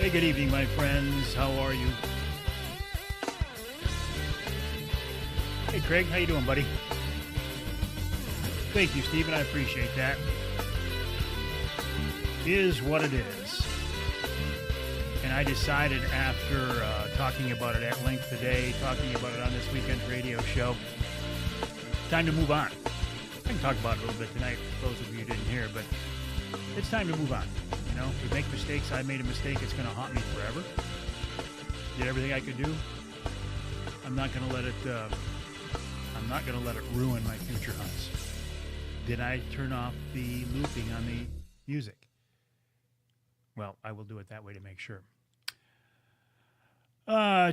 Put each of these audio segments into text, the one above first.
Hey, good evening, my friends. How are you? Hey, Craig. How you doing, buddy? Thank you, Stephen. I appreciate that. Is what it is. And I decided after talking about it at length today, talking about it on this weekend's radio show, time to move on. I can talk about it a little bit tonight, for those of you who didn't hear, but it's time to move on. You know, we make mistakes. I made a mistake. It's going to haunt me forever. Did everything I could do. I'm not going to let it. I'm not going to let it ruin my future hunts. Did I turn off the looping on the music? Well, I will do it that way to make sure.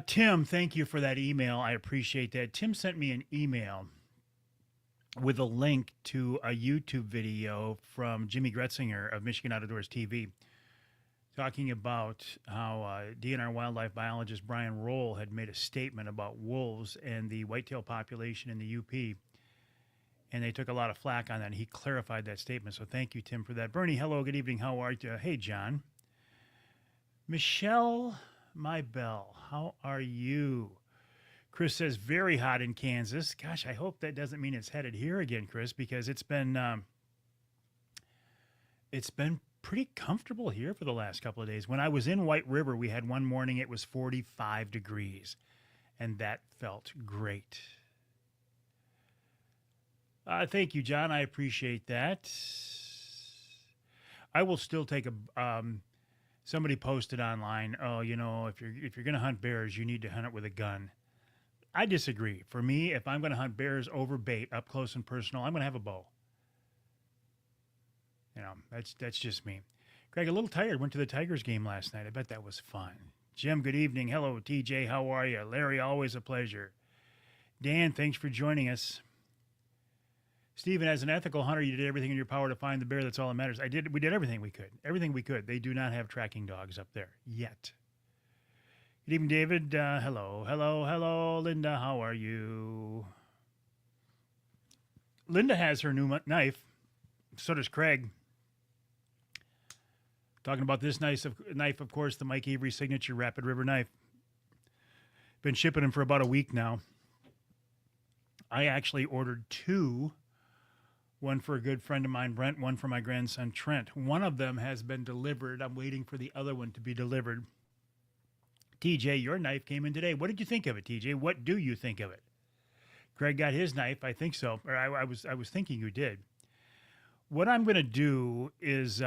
Tim, thank you for that email. I appreciate that. Tim sent me an email with a link to a YouTube video from Jimmy Gretzinger of Michigan Outdoors TV, talking about how DNR wildlife biologist Brian Roll had made a statement about wolves and the whitetail population in the UP, and they took a lot of flack on that, and he clarified that statement. So thank you, Tim, for that. Bernie, hello, good evening. How are you? Hey, John. Michelle, my belle, how are you? Chris says, very hot in Kansas. Gosh, I hope that doesn't mean it's headed here again, Chris, because it's been pretty comfortable here for the last couple of days. When I was in White River, we had one morning it was 45 degrees, and that felt great. Thank you, John. I appreciate that. I will still take a. Somebody posted online, oh, you know, if you're going to hunt bears, you need to hunt it with a gun. I disagree. For me, if I'm going to hunt bears over bait, up close and personal, I'm going to have a bow. You know, that's just me. Greg, a little tired. Went to the Tigers game last night. I bet that was fun. Jim, good evening. Hello, TJ. How are you? Larry, always a pleasure. Dan, thanks for joining us. Stephen, as an ethical hunter, you did everything in your power to find the bear. That's all that matters. We did everything we could. Everything we could. They do not have tracking dogs up there yet. Good evening, David. Hello. Linda, how are you? Linda has her new knife. So does Craig. Talking about this knife, of course, the Mike Avery Signature Rapid River knife. Been shipping them for about a week now. I actually ordered two. One for a good friend of mine, Brent, one for my grandson, Trent. One of them has been delivered. I'm waiting for the other one to be delivered. TJ, your knife came in today. What did you think of it, TJ? What do you think of it? Greg got his knife. I think so. Or I was thinking you did. What I'm going to do is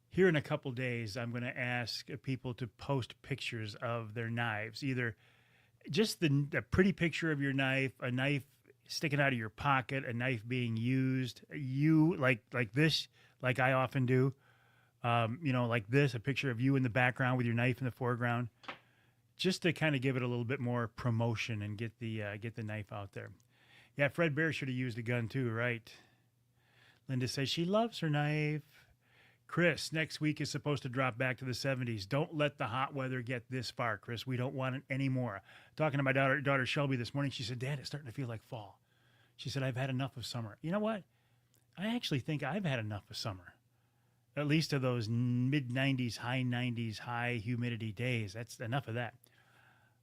here in a couple days, I'm going to ask people to post pictures of their knives, either just a pretty picture of your knife, a knife sticking out of your pocket, a knife being used, you like this, like I often do. You know, like this, a picture of you in the background with your knife in the foreground, just to kind of give it a little bit more promotion and get the knife out there. Yeah, Fred Bear should have used a gun too, right? Linda says she loves her knife. Chris, next week is supposed to drop back to the 70s. Don't let the hot weather get this far, Chris. We don't want it anymore. Talking to my daughter Shelby this morning, she said, Dad, it's starting to feel like fall. She said, I've had enough of summer. You know what? I actually think I've had enough of summer. At least of those mid-90s, high 90s, high humidity days. That's enough of that.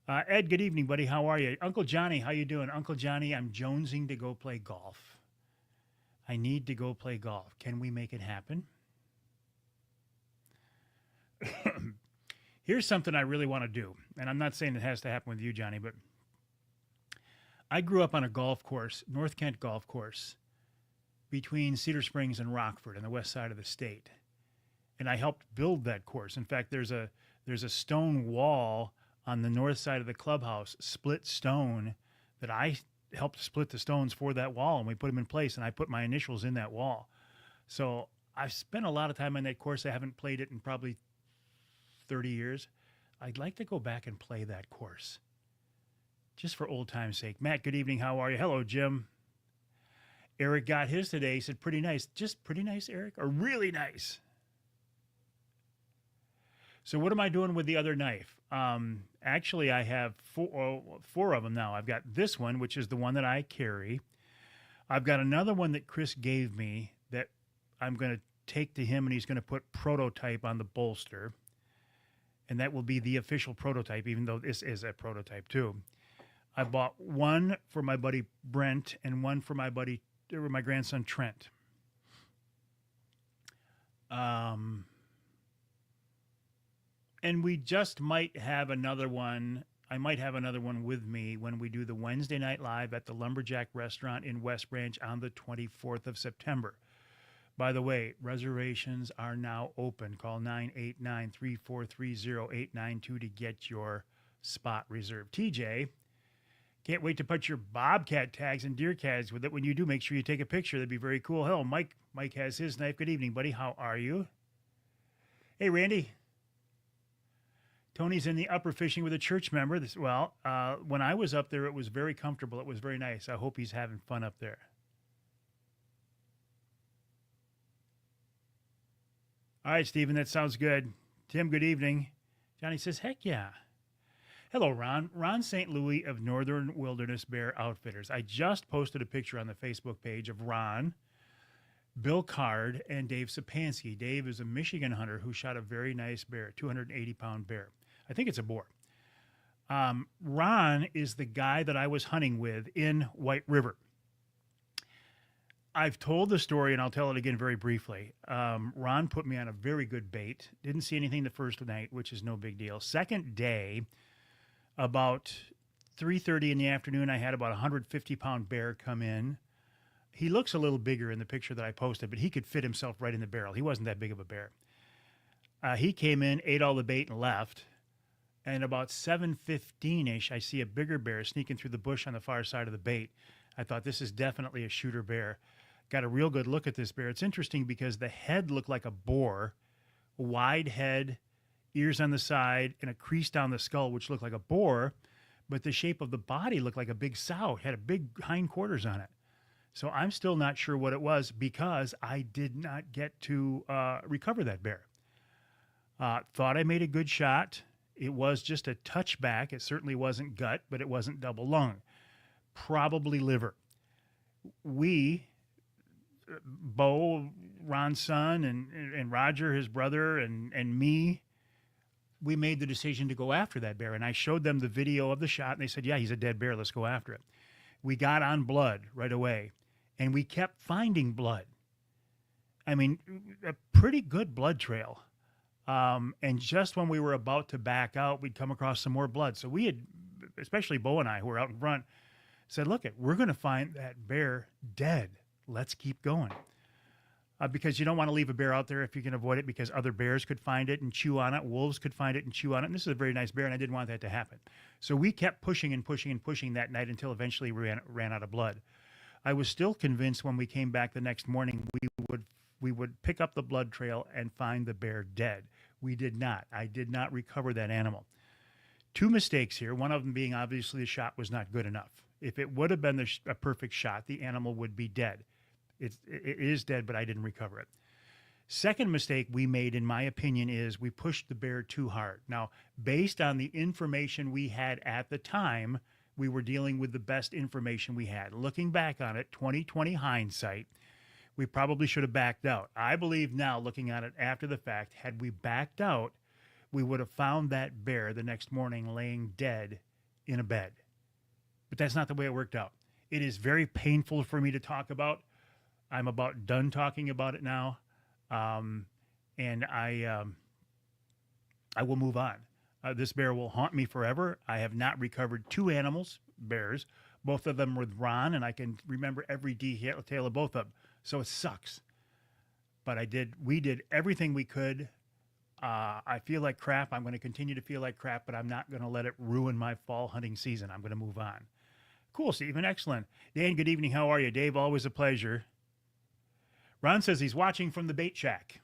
Ed, good evening, buddy. How are you? Uncle Johnny, how you doing? Uncle Johnny, I'm jonesing to go play golf. I need to go play golf. Can we make it happen? Here's something I really want to do, and I'm not saying it has to happen with you, Johnny, but I grew up on a golf course, North Kent Golf Course, between Cedar Springs and Rockford on the west side of the state. And I helped build that course. In fact, there's a stone wall on the north side of the clubhouse, split stone, that I helped split the stones for that wall, and we put them in place, and I put my initials in that wall. So I've spent a lot of time on that course. I haven't played it in probably 30 years. I'd like to go back and play that course, just for old time's sake. Matt, good evening. How are you? Hello, Jim. Eric got his today. He said, pretty nice. Just pretty nice, Eric, or really nice? So what am I doing with the other knife? Actually, I have four of them now. I've got this one, which is the one that I carry. I've got another one that Chris gave me that I'm going to take to him, and he's going to put prototype on the bolster. And that will be the official prototype, even though this is a prototype too. I bought one for my buddy Brent and one for my grandson Trent. And we just might have another one. I might have another one with me when we do the Wednesday Night Live at the Lumberjack Restaurant in West Branch on the 24th of September. By the way, reservations are now open. Call 989-343-0892 to get your spot reserved. TJ, can't wait to put your bobcat tags and deer tags with it. When you do, make sure you take a picture. That'd be very cool. Hello, Mike. Mike has his knife. Good evening, buddy. How are you? Hey, Randy. Tony's in the upper fishing with a church member. When I was up there, it was very comfortable. It was very nice. I hope he's having fun up there. All right, Stephen, that sounds good. Tim, good evening. Johnny says, heck yeah. Hello, Ron. Ron St. Louis of Northern Wilderness Bear Outfitters. I just posted a picture on the Facebook page of Ron, Bill Card, and Dave Sapansky. Dave is a Michigan hunter who shot a very nice bear, 280-pound bear. I think it's a boar. Ron is the guy that I was hunting with in White River. I've told the story, and I'll tell it again very briefly. Ron put me on a very good bait. Didn't see anything the first night, which is no big deal. Second day, about 3:30 in the afternoon, I had about a 150-pound bear come in. He looks a little bigger in the picture that I posted, but he could fit himself right in the barrel. He wasn't that big of a bear. He came in, ate all the bait, and left. And about 7:15-ish, I see a bigger bear sneaking through the bush on the far side of the bait. I thought, this is definitely a shooter bear. Got a real good look at this bear. It's interesting because the head looked like a boar, wide head, ears on the side, and a crease down the skull, which looked like a boar, but the shape of the body looked like a big sow. It had a big hindquarters on it. So I'm still not sure what it was because I did not get to recover that bear. Thought I made a good shot. It was just a touchback. It certainly wasn't gut, but it wasn't double lung. Probably liver. We, Bo, Ron's son, and Roger, his brother, and me, we made the decision to go after that bear. And I showed them the video of the shot, and they said, yeah, he's a dead bear. Let's go after it. We got on blood right away, and we kept finding blood. I mean, a pretty good blood trail. And just when we were about to back out, we'd come across some more blood. So we had, especially Bo and I, who were out in front, said, look, we're going to find that bear dead. Let's keep going. Because you don't want to leave a bear out there if you can avoid it, because other bears could find it and chew on it. Wolves could find it and chew on it. And this is a very nice bear, and I didn't want that to happen. So we kept pushing and pushing and pushing that night until eventually we ran out of blood. I was still convinced when we came back the next morning we would pick up the blood trail and find the bear dead. We did not. I did not recover that animal. Two mistakes here. One of them being obviously the shot was not good enough. If it would have been a perfect shot, the animal would be dead. It is dead, but I didn't recover it. Second mistake we made, in my opinion, is we pushed the bear too hard. Now, based on the information we had at the time, we were dealing with the best information we had. Looking back on it, 20/20 hindsight, we probably should have backed out. I believe now, looking at it after the fact, had we backed out, we would have found that bear the next morning laying dead in a bed. But that's not the way it worked out. It is very painful for me to talk about. I'm about done talking about it now. And I will move on. This bear will haunt me forever. I have not recovered two bears. Both of them with Ron, and I can remember every detail of both of them. So it sucks. But we did everything we could. I feel like crap. I'm going to continue to feel like crap, but I'm not going to let it ruin my fall hunting season. I'm going to move on. Cool, Stephen. Excellent. Dan, good evening. How are you? Dave, always a pleasure. Ron says he's watching from the bait shack.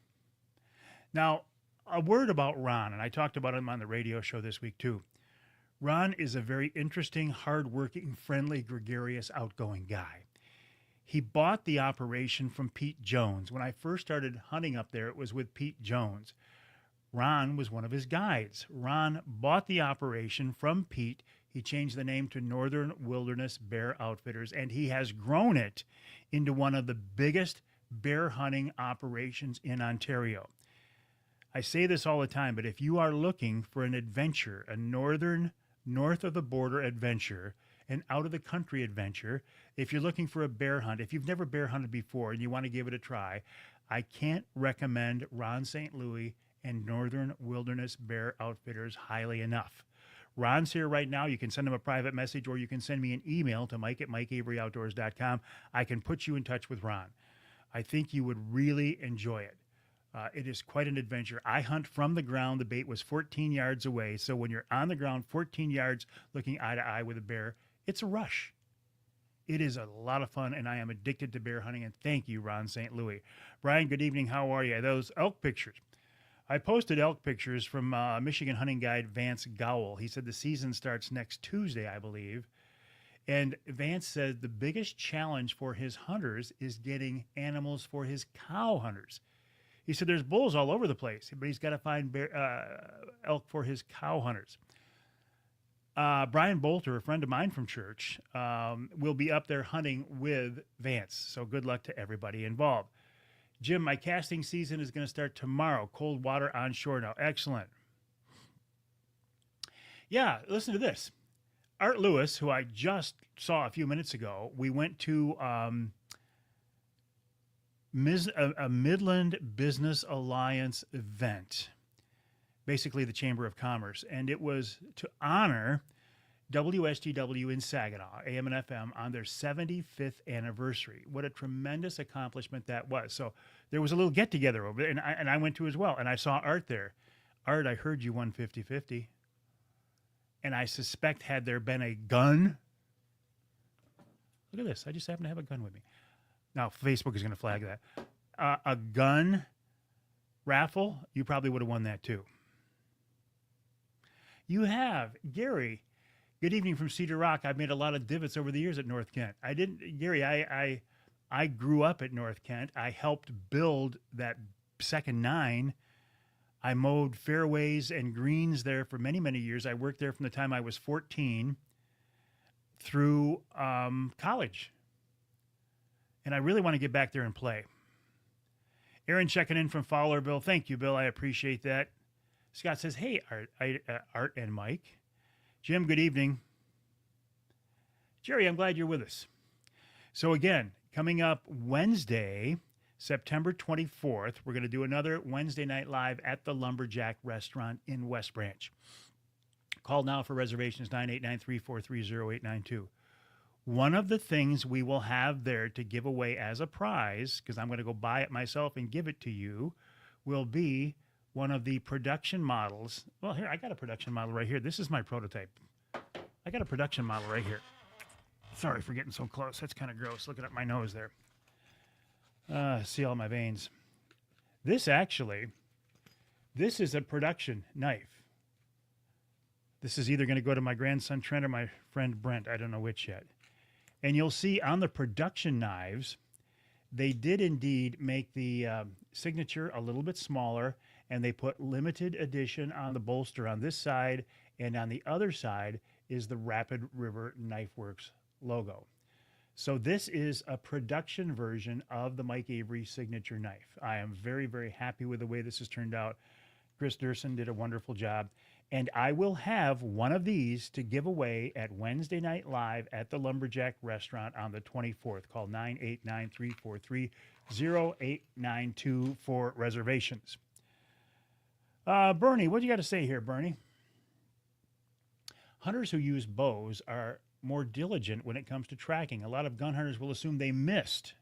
Now, a word about Ron, and I talked about him on the radio show this week too. Ron is a very interesting, hardworking, friendly, gregarious, outgoing guy. He bought the operation from Pete Jones. When I first started hunting up there, it was with Pete Jones. Ron was one of his guides. Ron bought the operation from Pete. He changed the name to Northern Wilderness Bear Outfitters, and he has grown it into one of the biggest bear hunting operations in Ontario. I say this all the time, but if you are looking for an adventure, a north of the border adventure, an out of the country adventure, if you're looking for a bear hunt, if you've never bear hunted before and you want to give it a try, I can't recommend Ron St. Louis and Northern Wilderness Bear Outfitters highly enough. Ron's here right now. You can send him a private message or you can send me an email to mike@mikeaveryoutdoors.com. I can put you in touch with Ron. I think you would really enjoy it. It is quite an adventure. I hunt from the ground. The bait was 14 yards away. So when you're on the ground, 14 yards, looking eye to eye with a bear, it's a rush. It is a lot of fun, and I am addicted to bear hunting. And thank you, Ron St. Louis. Brian, good evening. How are you? Those elk pictures. I posted elk pictures from Michigan hunting guide Vance Gowell. He said the season starts next Tuesday, I believe. And Vance said the biggest challenge for his hunters is getting animals for his cow hunters. He said there's bulls all over the place, but he's got to find elk for his cow hunters. Brian Bolter, a friend of mine from church, will be up there hunting with Vance. So good luck to everybody involved. Jim, my casting season is going to start tomorrow. Cold water on shore now. Excellent. Yeah, listen to this. Art Lewis, who I just saw a few minutes ago, we went to a Midland Business Alliance event, basically the Chamber of Commerce, and it was to honor WSTW in Saginaw, AM and FM, on their 75th anniversary. What a tremendous accomplishment that was. So there was a little get-together over there, and I went to as well, and I saw Art there. Art, I heard you won 50-50, and I suspect had there been a gun. Look at this. I just happen to have a gun with me. Now, Facebook is going to flag that. A gun raffle, you probably would have won that too. You have. Gary, good evening from Cedar Rock. I've made a lot of divots over the years at North Kent. Gary, I grew up at North Kent. I helped build that second 9. I mowed fairways and greens there for many, many years. I worked there from the time I was 14 through college. And I really want to get back there and play. Aaron checking in from Fowlerville. Thank you, Bill. I appreciate that. Scott says, hey, Art and Mike. Jim, good evening. Jerry, I'm glad you're with us. So again, coming up Wednesday, September 24th, we're going to do another Wednesday Night Live at the Lumberjack Restaurant in West Branch. Call now for reservations, 989-343-0892. One of the things we will have there to give away as a prize, because I'm going to go buy it myself and give it to you, will be one of the production models. Well, here, I got a production model right here. This is my prototype. I got a production model right here. Sorry for getting so close. That's kind of gross. Looking at my nose there. See all my veins. This is a production knife. This is either going to go to my grandson Trent or my friend Brent. I don't know which yet. And you'll see on the production knives, they did indeed make the signature a little bit smaller, and they put limited edition on the bolster on this side, and on the other side is the Rapid River Knife Works logo. So this is a production version of the Mike Avery signature knife. I am very, very happy with the way this has turned out. Chris Durson did a wonderful job. And I will have one of these to give away at Wednesday Night Live at the Lumberjack Restaurant on the 24th. Call 989-343-0892 for reservations. Bernie, what do you got to say here, Bernie? Hunters who use bows are more diligent when it comes to tracking. A lot of gun hunters will assume they missed.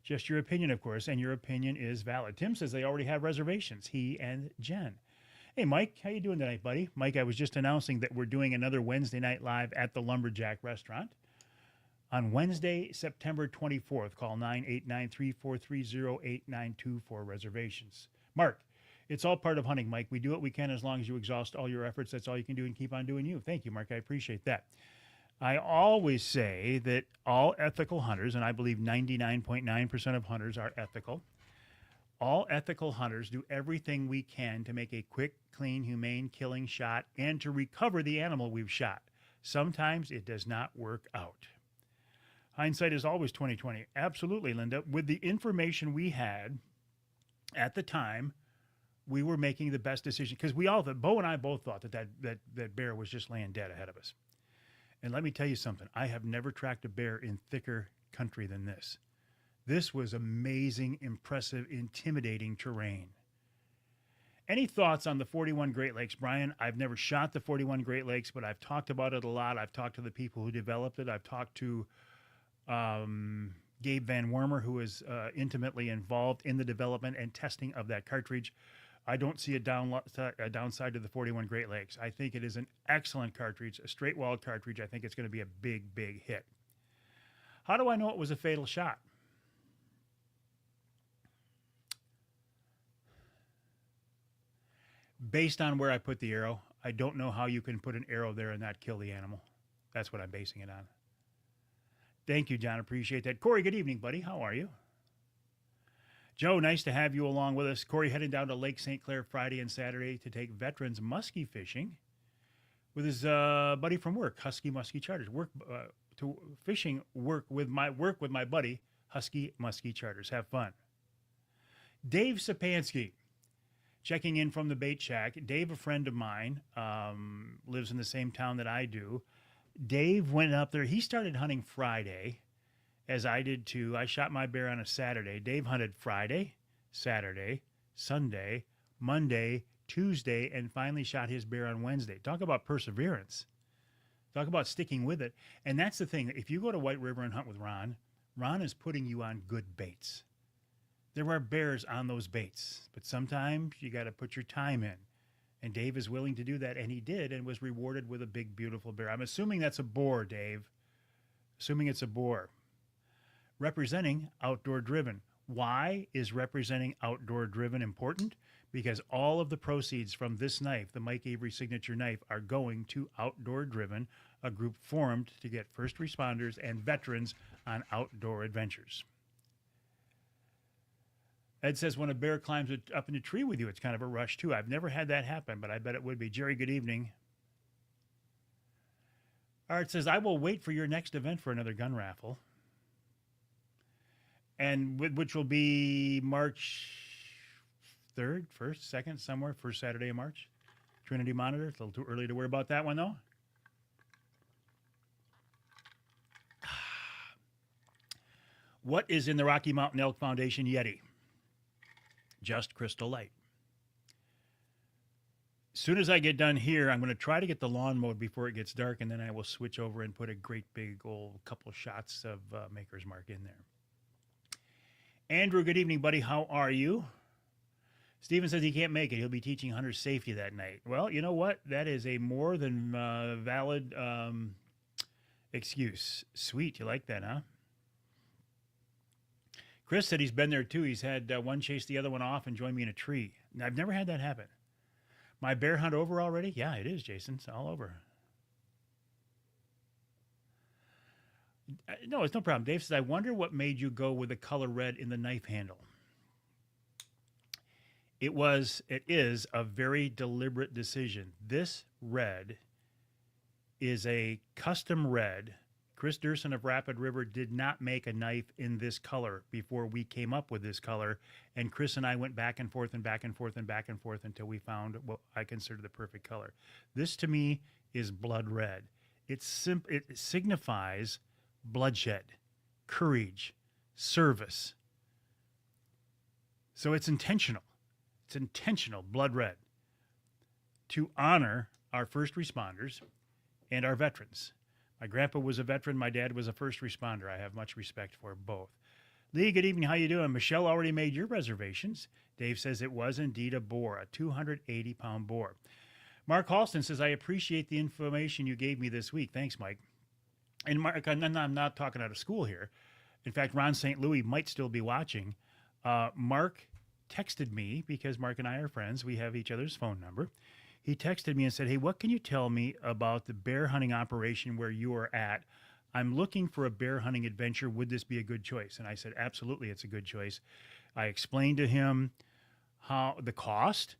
Just your opinion, of course, and your opinion is valid. Tim says they already have reservations, he and Jen. Hey, Mike, how you doing tonight, buddy? Mike, I was just announcing that we're doing another Wednesday Night Live at the Lumberjack Restaurant on Wednesday, September 24th. Call 989-343-0892 for reservations. Mark, it's all part of hunting, Mike. We do what we can as long as you exhaust all your efforts. That's all you can do and keep on doing you. Thank you, Mark. I appreciate that. I always say that all ethical hunters, and I believe 99.9% of hunters are ethical, all ethical hunters do everything we can to make a quick, clean, humane killing shot and to recover the animal we've shot. Sometimes it does not work out. Hindsight is always 2020. Absolutely, Linda. With the information we had at the time, we were making the best decision because Bo and I both thought that bear was just laying dead ahead of us. And let me tell you something. I have never tracked a bear in thicker country than this. This was amazing, impressive, intimidating terrain. Any thoughts on the 41 Great Lakes, Brian? I've never shot the 41 Great Lakes, but I've talked about it a lot. I've talked to the people who developed it. I've talked to Gabe Van Wormer, who is intimately involved in the development and testing of that cartridge. I don't see a downside to the 41 Great Lakes. I think it is an excellent cartridge, a straight walled cartridge. I think it's going to be a big, big hit. How do I know it was a fatal shot? Based on where I put the arrow, I don't know how you can put an arrow there and not kill the animal. That's what I'm basing it on. Thank you, John. Appreciate that. Corey, good evening, buddy. How are you? Joe, nice to have you along with us. Corey heading down to Lake St. Clair Friday and Saturday to take veterans muskie fishing with his buddy from work, Husky Muskie Charters. Work with my buddy, Husky Muskie Charters. Have fun. Dave Sapansky, checking in from the bait shack. Dave, a friend of mine, lives in the same town that I do. Dave went up there. He started hunting Friday, as I did too. I shot my bear on a Saturday. Dave hunted Friday, Saturday, Sunday, Monday, Tuesday, and finally shot his bear on Wednesday. Talk about perseverance. Talk about sticking with it. And that's the thing. If you go to White River and hunt with Ron, Ron is putting you on good baits. There are bears on those baits, but sometimes you got to put your time in. And Dave is willing to do that, and he did, and was rewarded with a big, beautiful bear. I'm assuming that's a boar, Dave. Assuming it's a boar. Representing outdoor driven. Why is representing outdoor driven important? Because all of the proceeds from this knife, the Mike Avery signature knife, are going to Outdoor Driven, a group formed to get first responders and veterans on outdoor adventures. Ed says, when a bear climbs up in a tree with you, it's kind of a rush, too. I've never had that happen, but I bet it would be. Jerry, good evening. Art says, I will wait for your next event for another gun raffle. And which will be March 3rd, 1st, 2nd, somewhere, first Saturday of March. Trinity Monitor. It's a little too early to worry about that one, though. What is in the Rocky Mountain Elk Foundation Yeti? Just Crystal Light. As soon as I get done here, I'm going to try to get the lawn mowed before it gets dark, and then I will switch over and put a great big old couple shots of Maker's Mark in there. Andrew, good evening, buddy. How are you? Steven says he can't make it. He'll be teaching hunter safety that night. Well, you know what? That is a more than valid excuse. Sweet. You like that, huh? Chris said he's been there too. He's had one chase the other one off and join me in a tree. I've never had that happen. My bear hunt over already? Yeah, it is, Jason. It's all over. No, it's no problem. Dave says, I wonder what made you go with the color red in the knife handle. It is a very deliberate decision. This red is a custom red. Chris Durson of Rapid River did not make a knife in this color before we came up with this color. And Chris and I went back and forth and back and forth and back and forth until we found what I consider the perfect color. This, to me, is blood red. It signifies bloodshed, courage, service. So it's intentional. It's intentional, blood red, to honor our first responders and our veterans. My grandpa was a veteran. My dad was a first responder. I have much respect for both. Lee, good evening. How you doing? Michelle already made your reservations. Dave says it was indeed a boar, a 280-pound boar. Mark Halston says, I appreciate the information you gave me this week. Thanks, Mike. And Mark, I'm not talking out of school here. In fact, Ron St. Louis might still be watching. Mark texted me, because Mark and I are friends. We have each other's phone number. He texted me and said, hey, what can you tell me about the bear hunting operation where you are at? I'm looking for a bear hunting adventure. Would this be a good choice? And I said, absolutely, it's a good choice. I explained to him how the cost,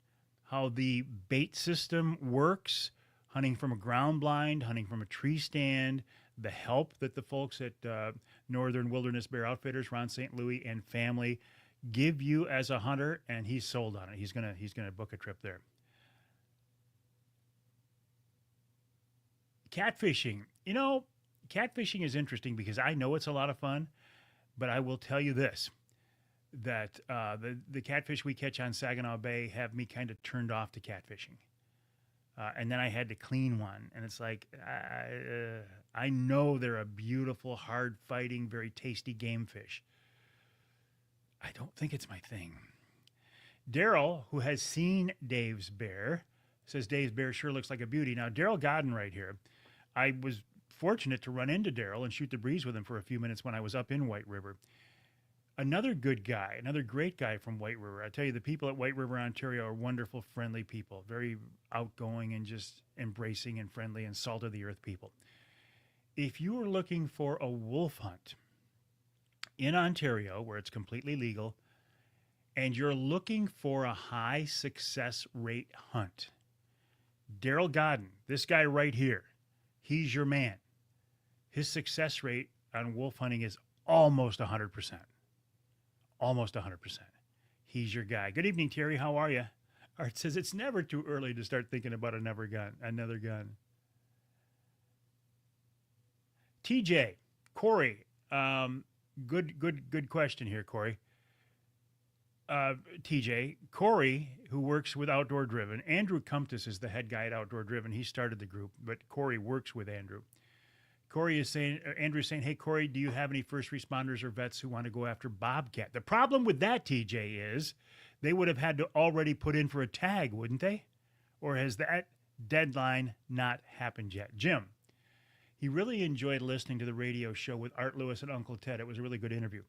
how the bait system works, hunting from a ground blind, hunting from a tree stand, the help that the folks at Northern Wilderness Bear Outfitters, Ron St. Louis and family give you as a hunter, and he's sold on it. He's gonna book a trip there. Catfishing. Catfishing is interesting because I know it's a lot of fun, but I will tell you this, that the catfish we catch on Saginaw Bay have me kind of turned off to catfishing. And then I had to clean one, and it's like I know they're a beautiful, hard fighting, very tasty game fish. I don't think it's my thing. Daryl, who has seen Dave's bear, says Dave's bear sure looks like a beauty. Now, Daryl Godden right here, I was fortunate to run into Daryl and shoot the breeze with him for a few minutes when I was up in White River. Another good guy, another great guy from White River. I tell you, the people at White River, Ontario are wonderful, friendly people, very outgoing and just embracing and friendly and salt of the earth people. If you are looking for a wolf hunt in Ontario, where it's completely legal, and you're looking for a high success rate hunt, Daryl Godden, this guy right here, he's your man. His success rate on wolf hunting is almost 100%. Almost 100%. He's your guy. Good evening, Terry. How are you? Art says it's never too early to start thinking about another gun. TJ, Corey, good question here, Corey. TJ, Corey, who works with Outdoor Driven. Andrew Comptus is the head guy at Outdoor Driven. He started the group, but Corey works with Andrew. Andrew's saying, hey, Corey, do you have any first responders or vets who want to go after bobcat? The problem with that, TJ, is they would have had to already put in for a tag, wouldn't they? Or has that deadline not happened yet? Jim, he really enjoyed listening to the radio show with Art Lewis and Uncle Ted. It was a really good interview.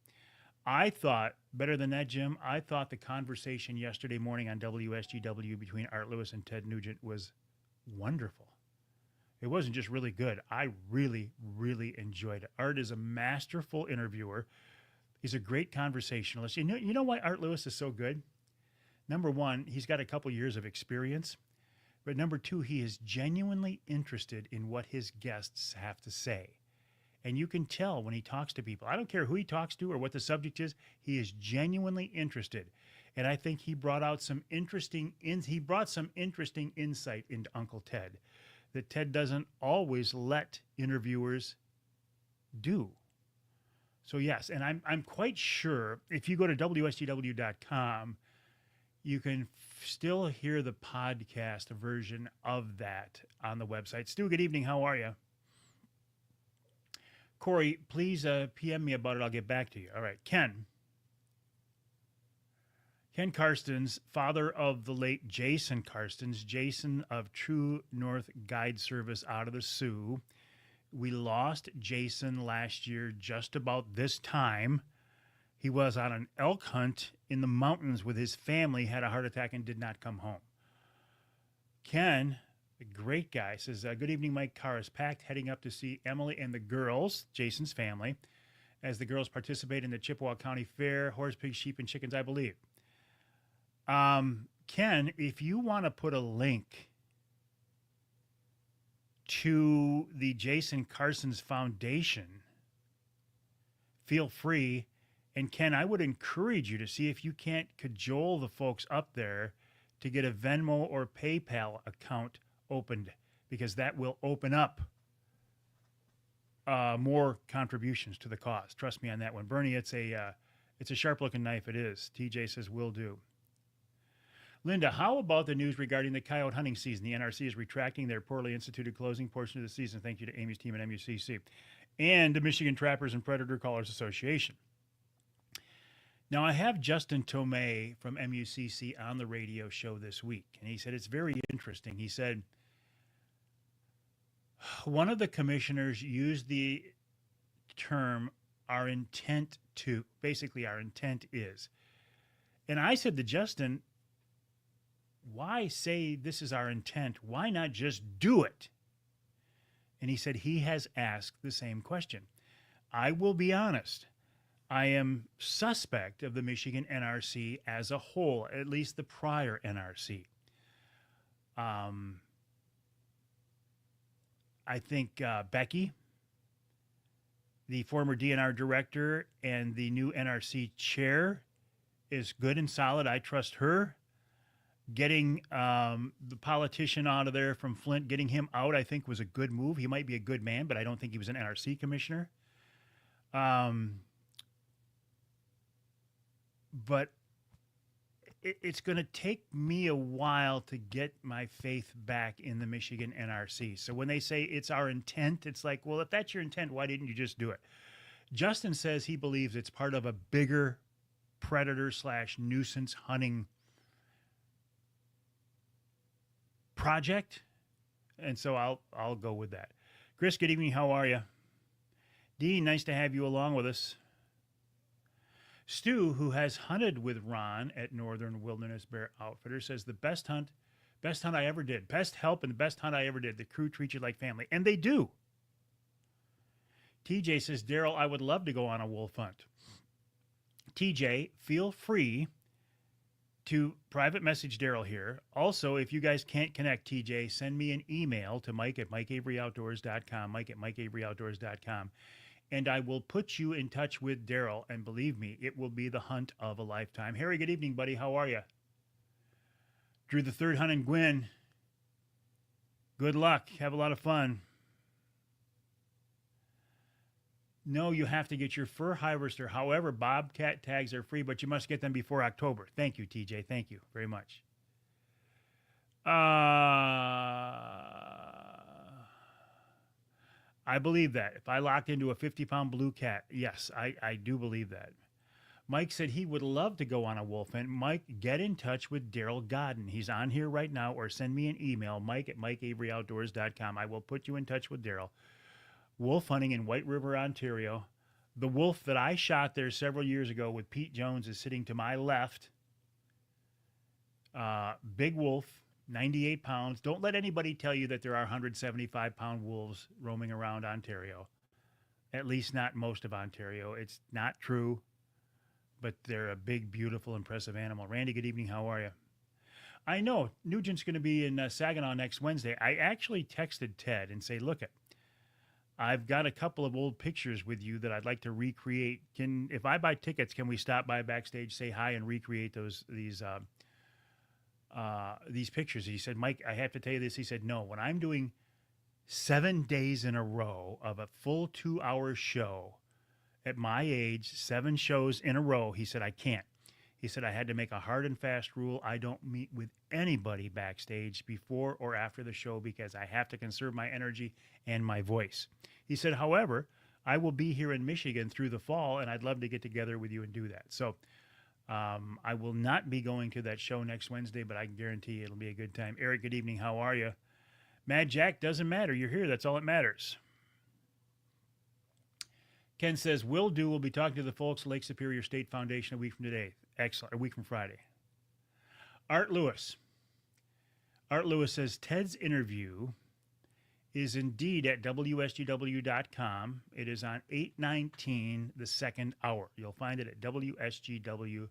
I thought, better than that, Jim, I thought the conversation yesterday morning on WSGW between Art Lewis and Ted Nugent was wonderful. It wasn't just really good. I really, really enjoyed it. Art is a masterful interviewer. He's a great conversationalist. You know why Art Lewis is so good? Number one, he's got a couple years of experience. But number two, he is genuinely interested in what his guests have to say. And you can tell when he talks to people. I don't care who he talks to or what the subject is. He is genuinely interested. And I think he brought some interesting insight into Uncle Ted that Ted doesn't always let interviewers do. So yes, and I'm quite sure if you go to WSGW.com, you can still hear the podcast version of that on the website. Stu, good evening. How are you? Corey, please PM me about it. I'll get back to you. All right. Ken Karstens, father of the late Jason Karstens, Jason of True North Guide Service out of the Sioux. We lost Jason last year just about this time. He was on an elk hunt in the mountains with his family, had a heart attack, and did not come home. Ken, a great guy, says, good evening, Mike. Car is packed, heading up to see Emily and the girls, Jason's family, as the girls participate in the Chippewa County Fair, horse, pigs, sheep, and chickens, I believe. Ken, if you want to put a link to the Jason Karstens Foundation, feel free. And Ken, I would encourage you to see if you can't cajole the folks up there to get a Venmo or PayPal account opened, because that will open up more contributions to the cause. Trust me on that one. Bernie, it's a sharp-looking knife. It is. TJ says, will do. Linda, how about the news regarding the coyote hunting season? The NRC is retracting their poorly instituted closing portion of the season. Thank you to Amy's team at MUCC and the Michigan Trappers and Predator Callers Association. Now, I have Justin Tomei from MUCC on the radio show this week, and he said it's very interesting. He said one of the commissioners used the term our intent to, basically our intent is. And I said to Justin, why say this is our intent? Why not just do it? And he said he has asked the same question. I will be honest. I am suspect of the Michigan NRC as a whole, at least the prior NRC. I think Becky The former DNR director and the new NRC chair is good and solid. I trust her. Getting the politician out of there from Flint, getting him out, I think was a good move. He might be a good man, but I don't think he was an NRC commissioner. But it's going to take me a while to get my faith back in the Michigan NRC. So when they say it's our intent, it's like, well, if that's your intent, why didn't you just do it? Justin says he believes it's part of a bigger predator / nuisance hunting project. And so I'll go with that. Chris, good evening. How are you? Dean, nice to have you along with us. Stu, who has hunted with Ron at Northern Wilderness Bear Outfitter, says the best hunt I ever did. Best help and the best hunt I ever did. The crew treats you like family. And they do. TJ says, Daryl, I would love to go on a wolf hunt. TJ, feel free to private message Daryl here. Also, if you guys can't connect, TJ, send me an email to Mike@MikeAveryOutdoors.com, Mike@MikeAveryOutdoors.com. And I will put you in touch with Daryl. And believe me, it will be the hunt of a lifetime. Harry, good evening, buddy. How are you? Drew the third hunt in Gwynn. Good luck. Have a lot of fun. No, you have to get your fur harvester. However, bobcat tags are free, but you must get them before October. Thank you, TJ. Thank you very much. I believe that. If I locked into a 50-pound blue cat, yes, I do believe that. Mike said he would love to go on a wolf hunt. Mike, get in touch with Daryl Godden. He's on here right now, or send me an email, Mike@MikeAveryOutdoors.com. I will put you in touch with Daryl. Wolf hunting in White River, Ontario. The wolf that I shot there several years ago with Pete Jones is sitting to my left. Big wolf. 98 pounds. Don't let anybody tell you that there are 175-pound wolves roaming around Ontario. At least not most of Ontario. It's not true, but they're a big, beautiful, impressive animal. Randy, good evening. How are you? I know Nugent's going to be in Saginaw next Wednesday. I actually texted Ted and say, look, I've got a couple of old pictures with you that I'd like to recreate. If I buy tickets, can we stop by backstage, say hi, and recreate these pictures? He said, Mike, I have to tell you this. He said, no, when I'm doing 7 days in a row of a full 2-hour show at my age, 7 shows in a row, he said, I can't. He said, I had to make a hard and fast rule. I don't meet with anybody backstage before or after the show because I have to conserve my energy and my voice. He said, however, I will be here in Michigan through the fall, and I'd love to get together with you and do that. So I will not be going to that show next Wednesday, but I can guarantee you it'll be a good time. Eric, good evening. How are you? Mad Jack, doesn't matter. You're here. That's all that matters. Ken says, will do. We'll be talking to the folks at Lake Superior State Foundation a week from today. Excellent. A week from Friday. Art Lewis. Art Lewis says, Ted's interview is indeed at WSGW.com. It is on 8/19, the second hour. You'll find it at WSGW.com.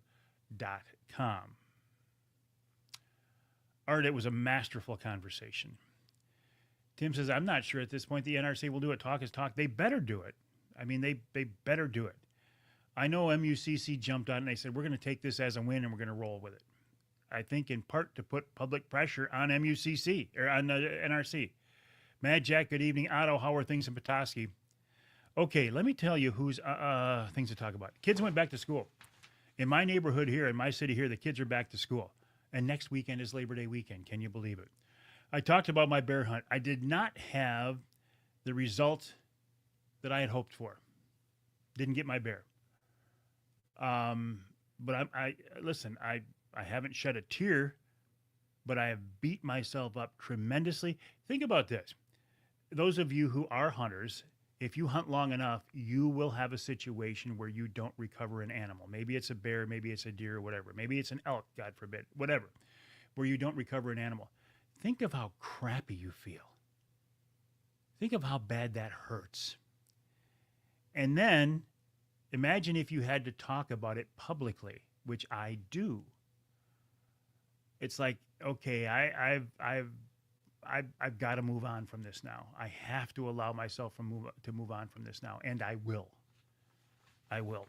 Art, it was a masterful conversation. Tim says, I'm not sure at this point the NRC will do it. Talk is talk. They better do it. I mean, they better do it. I know MUCC jumped on it and they said, we're going to take this as a win and we're going to roll with it. I think in part to put public pressure on MUCC or on the NRC. Mad Jack, good evening. Otto, how are things in Petoskey? Okay, let me tell you who's things to talk about. Kids went back to school. In my neighborhood here, in my city here, the kids are back to school. And next weekend is Labor Day weekend. Can you believe it? I talked about my bear hunt. I did not have the result that I had hoped for. Didn't get my bear. But I listen, I haven't shed a tear, but I have beat myself up tremendously. Think about this. Those of you who are hunters, if you hunt long enough, you will have a situation where you don't recover an animal. Maybe it's a bear, maybe it's a deer, whatever. Maybe it's an elk, God forbid, whatever, where you don't recover an animal. Think of how crappy you feel. Think of how bad that hurts. And then imagine if you had to talk about it publicly, which I do. It's like, okay, I've I've got to move on from this now. I have to allow myself to move on from this now, and I will. I will.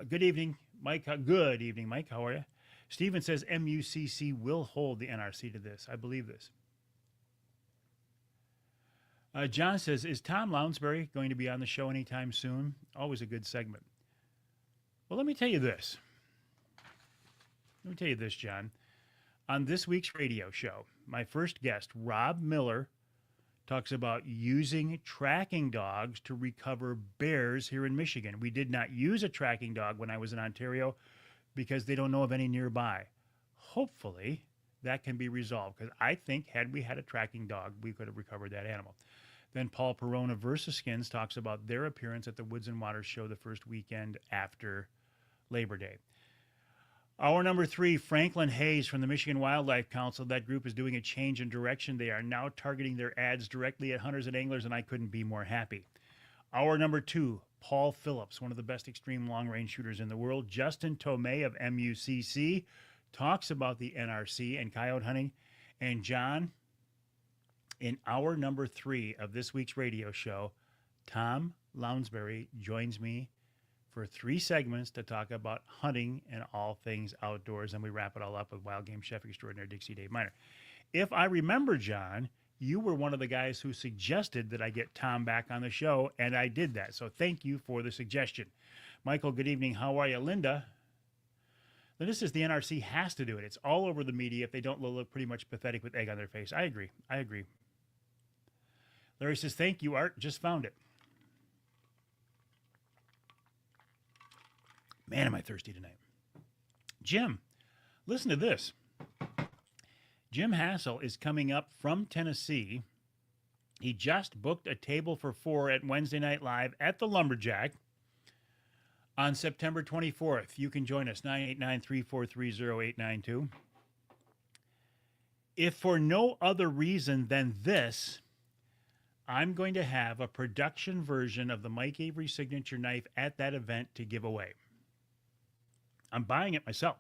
Good evening, Mike. Good evening, Mike. How are you? Steven says MUCC will hold the NRC to this. I believe this. John says, is Tom Lounsbury going to be on the show anytime soon? Always a good segment. Well, let me tell you this. Let me tell you this, John. On this week's radio show, my first guest, Rob Miller, talks about using tracking dogs to recover bears here in Michigan. We did not use a tracking dog when I was in Ontario because they don't know of any nearby. Hopefully, that can be resolved because I think had we had a tracking dog, we could have recovered that animal. Then Paul Perona of Versaskins talks about their appearance at the Woods and Waters show the first weekend after Labor Day. Hour number 3, Franklin Hayes from the Michigan Wildlife Council. That group is doing a change in direction. They are now targeting their ads directly at hunters and anglers, and I couldn't be more happy. Hour number 2, Paul Phillips, one of the best extreme long-range shooters in the world. Justin Tomei of MUCC talks about the NRC and coyote hunting. And John, in hour number 3 of this week's radio show, Tom Lounsbury joins me for 3 segments to talk about hunting and all things outdoors. And we wrap it all up with wild game chef extraordinaire Dixie Dave Miner. If I remember, John, you were one of the guys who suggested that I get Tom back on the show, and I did that. So thank you for the suggestion. Michael, good evening. How are you? Linda says the NRC has to do it. It's all over the media. If they don't, they'll look pretty much pathetic with egg on their face. I agree. Larry says, thank you, Art. Just found it. Man, am I thirsty tonight. Jim, listen to this. Jim Hassel is coming up from Tennessee. He just booked a table for 4 at Wednesday Night Live at the Lumberjack on September 24th. You can join us, 989-343-0892. If for no other reason than this, I'm going to have a production version of the Mike Avery signature knife at that event to give away. I'm buying it myself.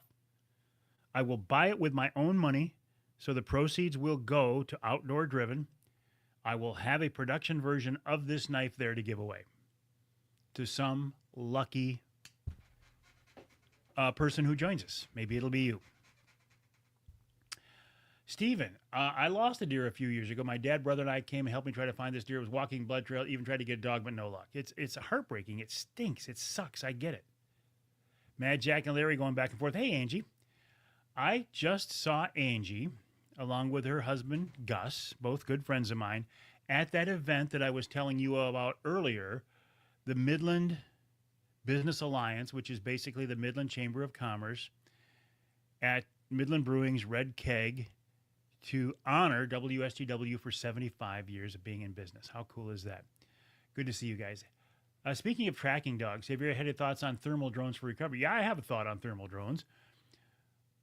I will buy it with my own money, so the proceeds will go to Outdoor Driven. I will have a production version of this knife there to give away to some lucky person who joins us. Maybe it'll be you. Stephen, I lost a deer a few years ago. My dad, brother, and I came and helped me try to find this deer. It was walking blood trail, even tried to get a dog, but no luck. It's heartbreaking. It stinks. It sucks. I get it. Mad Jack and Larry going back and forth. Hey, Angie. I just saw Angie, along with her husband, Gus, both good friends of mine, at that event that I was telling you about earlier, the Midland Business Alliance, which is basically the Midland Chamber of Commerce, at Midland Brewing's Red Keg to honor WSTW for 75 years of being in business. How cool is that? Good to see you guys. Speaking of tracking dogs, have you ever had any thoughts on thermal drones for recovery? Yeah, I have a thought on thermal drones.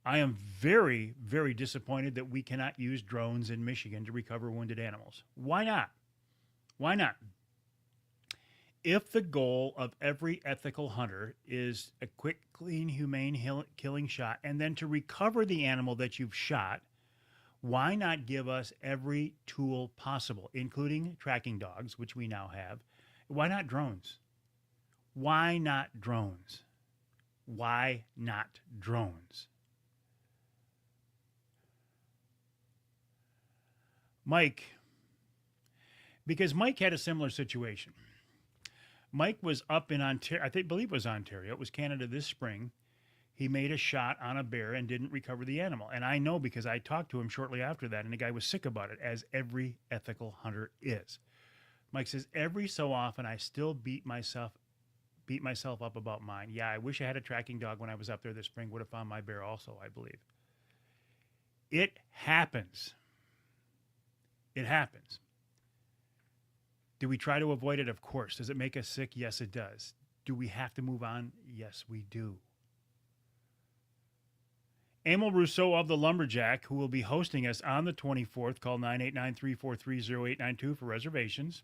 I am very, very disappointed that we cannot use drones in Michigan to recover wounded animals. Why not? Why not? If the goal of every ethical hunter is a quick, clean, humane killing shot and then to recover the animal that you've shot, why not give us every tool possible, including tracking dogs, which we now have? Why not drones? Why not drones? Why not drones? Mike, because Mike had a similar situation. Mike was up in Ontario, believe it was Ontario. It was Canada this spring. He made a shot on a bear and didn't recover the animal. And I know because I talked to him shortly after that, and the guy was sick about it, as every ethical hunter is. Mike says, every so often I still beat myself up about mine. Yeah, I wish I had a tracking dog when I was up there this spring. Would have found my bear also, I believe. It happens. It happens. Do we try to avoid it? Of course. Does it make us sick? Yes, it does. Do we have to move on? Yes, we do. Emil Rousseau of the Lumberjack, who will be hosting us on the 24th, call 989-343-0892 for reservations.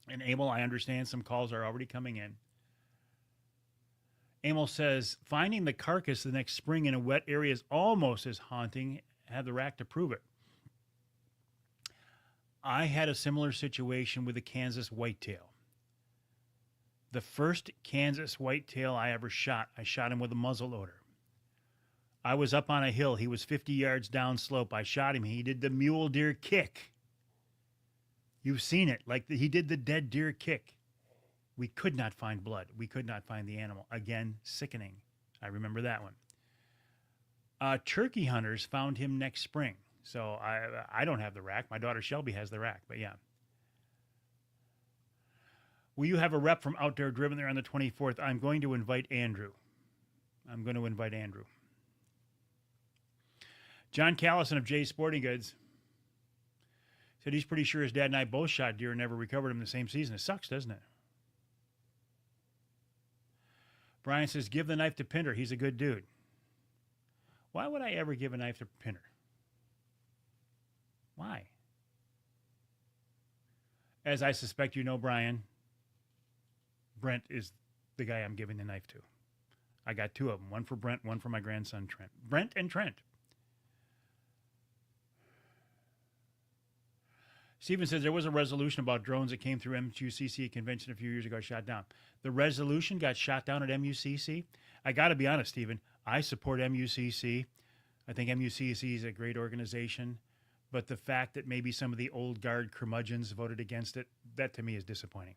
And Emil, I understand some calls are already coming in. Emil says, finding the carcass the next spring in a wet area is almost as haunting. Have the rack to prove it. I had a similar situation with the Kansas whitetail. The first Kansas whitetail I ever shot, I shot him with a muzzle loader. I was up on a hill. He was 50 yards down slope. I shot him. He did the mule deer kick. You've seen it. Like he did the dead deer kick. We could not find blood. We could not find the animal. Again, sickening. I remember that one. Turkey hunters found him next spring. So I don't have the rack. My daughter Shelby has the rack, but yeah. Will you have a rep from Outdoor Driven there on the 24th? I'm going to invite Andrew. John Callison of Jay's Sporting Goods said he's pretty sure his dad and I both shot deer and never recovered them in the same season. It sucks, doesn't it? Brian says, give the knife to Pinder. He's a good dude. Why would I ever give a knife to Pinder? Why? As I suspect you know, Brian, Brent is the guy I'm giving the knife to. I got two of them, one for Brent, one for my grandson, Trent. Brent and Trent. Steven says there was a resolution about drones that came through MUCC convention a few years ago, shot down. The resolution got shot down at MUCC. I got to be honest, Steven, I support MUCC. I think MUCC is a great organization, but the fact that maybe some of the old guard curmudgeons voted against it, that to me is disappointing.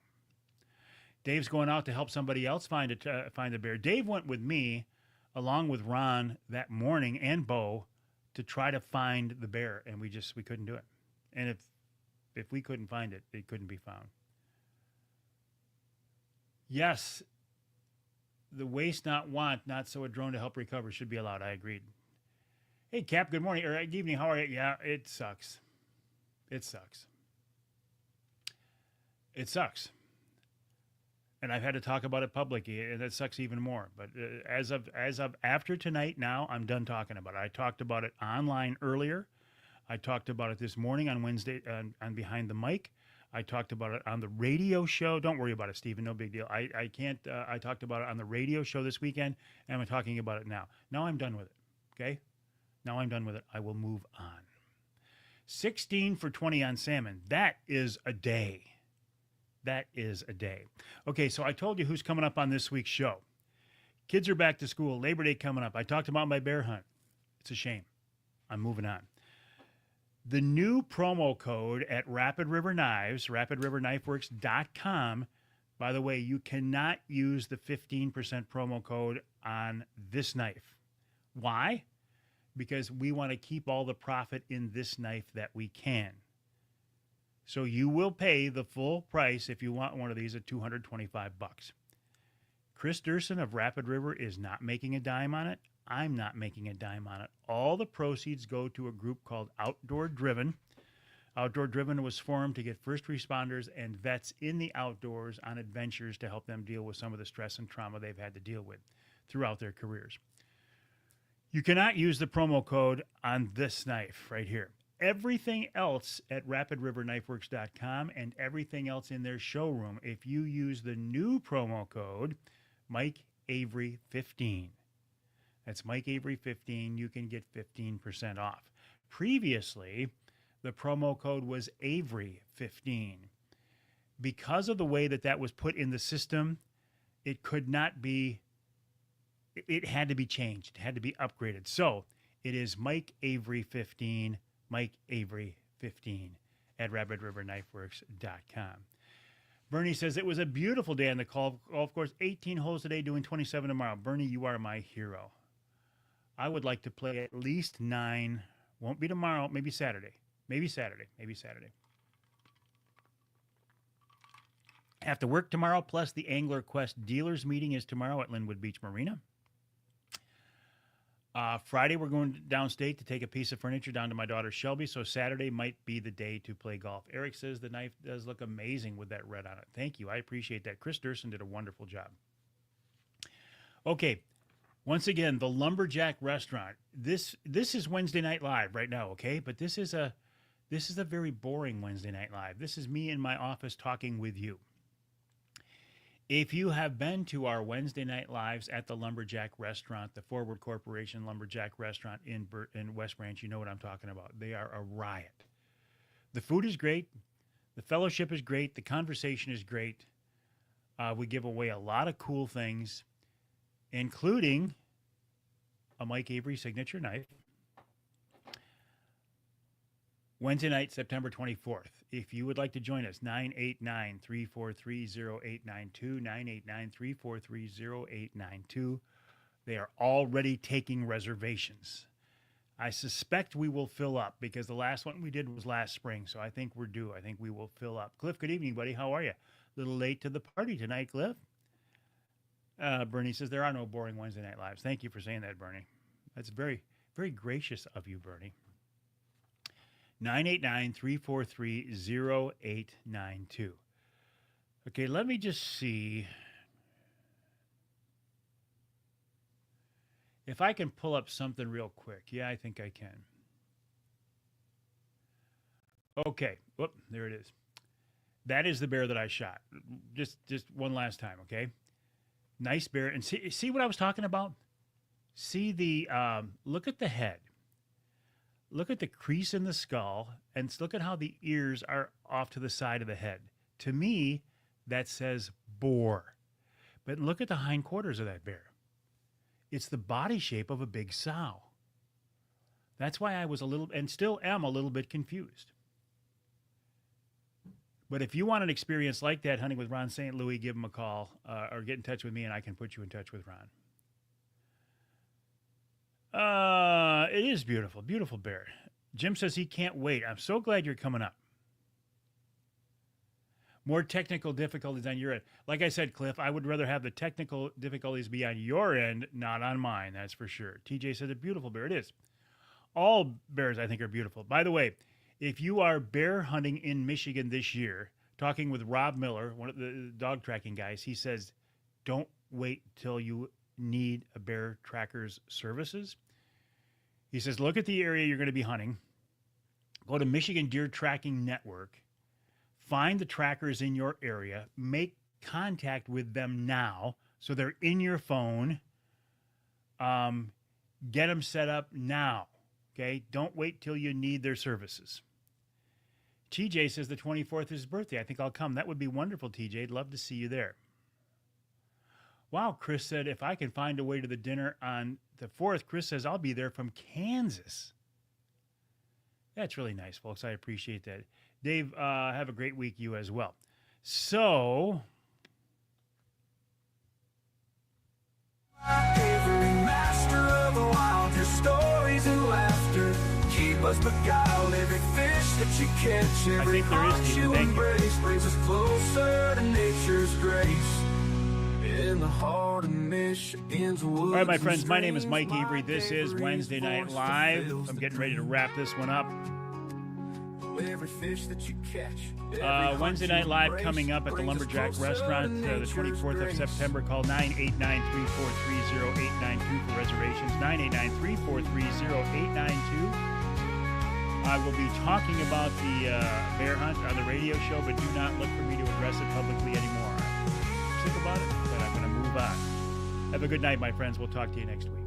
Dave's going out to help somebody else find the bear. Dave went with me, along with Ron, that morning and Bo, to try to find the bear, and we couldn't do it. And if we couldn't find it, it couldn't be found. Yes, the waste not want, not so a drone to help recover should be allowed. I agreed. Hey, Cap, good morning, or good evening. How are you? Yeah, it sucks. It sucks. It sucks. And I've had to talk about it publicly, and that sucks even more. But as of after tonight, now I'm done talking about it. I talked about it online earlier. I talked about it this morning on Wednesday on Behind the Mic. I talked about it on the radio show. Don't worry about it, Stephen. No big deal. I can't. I talked about it on the radio show this weekend, and I'm talking about it now. Now I'm done with it. Okay? Now I'm done with it. I will move on. 16 for 20 on salmon. That is a day. That is a day. Okay, so I told you who's coming up on this week's show. Kids are back to school. Labor Day coming up. I talked about my bear hunt. It's a shame. I'm moving on. The new promo code at Rapid River Knives, rapidriverknifeworks.com. By the way, you cannot use the 15% promo code on this knife. Why? Because we want to keep all the profit in this knife that we can. So you will pay the full price if you want one of these at $225. Chris Durson of Rapid River is not making a dime on it. I'm not making a dime on it. All the proceeds go to a group called Outdoor Driven. Outdoor Driven was formed to get first responders and vets in the outdoors on adventures to help them deal with some of the stress and trauma they've had to deal with throughout their careers. You cannot use the promo code on this knife right here. Everything else at rapidriverknifeworks.com and everything else in their showroom, if you use the new promo code, Mike Avery 15. That's Mike Avery 15. You can get 15% off. Previously, the promo code was Avery 15. Because of the way that was put in the system, it could not be, it had to be changed. It had to be upgraded. So it is Mike Avery 15, Mike Avery 15 at rapidriverknifeworks.com. Bernie says, it was a beautiful day on the golf course. 18 holes today, doing 27 tomorrow. Bernie, you are my hero. I would like to play at least 9. Won't be tomorrow. Maybe Saturday. Maybe Saturday. I have to work tomorrow, plus the Angler Quest dealers meeting is tomorrow at Linwood Beach Marina. Friday, we're going downstate to take a piece of furniture down to my daughter Shelby, so Saturday might be the day to play golf. Eric says the knife does look amazing with that red on it. Thank you. I appreciate that. Chris Durson did a wonderful job. Okay. Once again, the Lumberjack Restaurant. This is Wednesday Night Live right now, okay? But this is a very boring Wednesday Night Live. This is me in my office talking with you. If you have been to our Wednesday night lives at the Lumberjack Restaurant, the Forward Corporation Lumberjack Restaurant in West Branch, you know what I'm talking about. They are a riot. The food is great. The fellowship is great. The conversation is great. We give away a lot of cool things, including a Mike Avery signature knife. Wednesday night, September 24th. If you would like to join us, 989-343-0892, 989-343-0892. They are already taking reservations. I suspect we will fill up because the last one we did was last spring, so I think we're due. I think we will fill up. Cliff, good evening, buddy. How are you? A little late to the party tonight, Cliff. Bernie says there are no boring Wednesday night lives. Thank you for saying that, Bernie. That's very, very gracious of you, Bernie. 989-343-0892. Okay, let me just see if I can pull up something real quick. Yeah, I think I can. Okay, whoop, there it is. That is the bear that I shot. Just one last time, okay? Nice bear. And see what I was talking about? See the, look at the head. Look at the crease in the skull, and look at how the ears are off to the side of the head. To me, that says boar. But look at the hindquarters of that bear. It's the body shape of a big sow. That's why I was a little, and still am a little bit confused. But if you want an experience like that hunting with Ron St. Louis, give him a call or get in touch with me, and I can put you in touch with Ron. It is beautiful. Beautiful bear. Jim says he can't wait. I'm so glad you're coming up. More technical difficulties on your end. Like I said, Cliff, I would rather have the technical difficulties be on your end, not on mine. That's for sure. TJ said a beautiful bear. It is. All bears, I think, are beautiful. By the way, if you are bear hunting in Michigan this year, talking with Rob Miller, one of the dog tracking guys, he says, don't wait till you need a bear tracker's services. He says, look at the area you're going to be hunting. Go to Michigan Deer Tracking Network. Find the trackers in your area. Make contact with them now so they're in your phone. Get them set up now. Okay? Don't wait till you need their services. TJ says the 24th is his birthday. I think I'll come. That would be wonderful, TJ. I'd love to see you there. Wow, Chris said, if I can find a way to the dinner on the 4th, Chris says, I'll be there from Kansas. That's really nice, folks. I appreciate that. Dave, have a great week, you as well. So, every master of the wild, your stories and laughter keep us beguiled. Every fish that you catch, every heart you embrace brings us closer to nature's grace. In the heart of Michigan's woods. All right, my friends, my name is Mike Avery. This is Wednesday Night Live. I'm getting ready to wrap this one up. Every fish that you catch. Wednesday Night Live coming up at the Lumberjack Restaurant the 24th of September. Call 989-343-0892 for reservations. 989-343-0892. I will be talking about the bear hunt on the radio show, but do not look for me to address it publicly anymore. I'm sick about it, but I'm going to move on. Have a good night, my friends. We'll talk to you next week.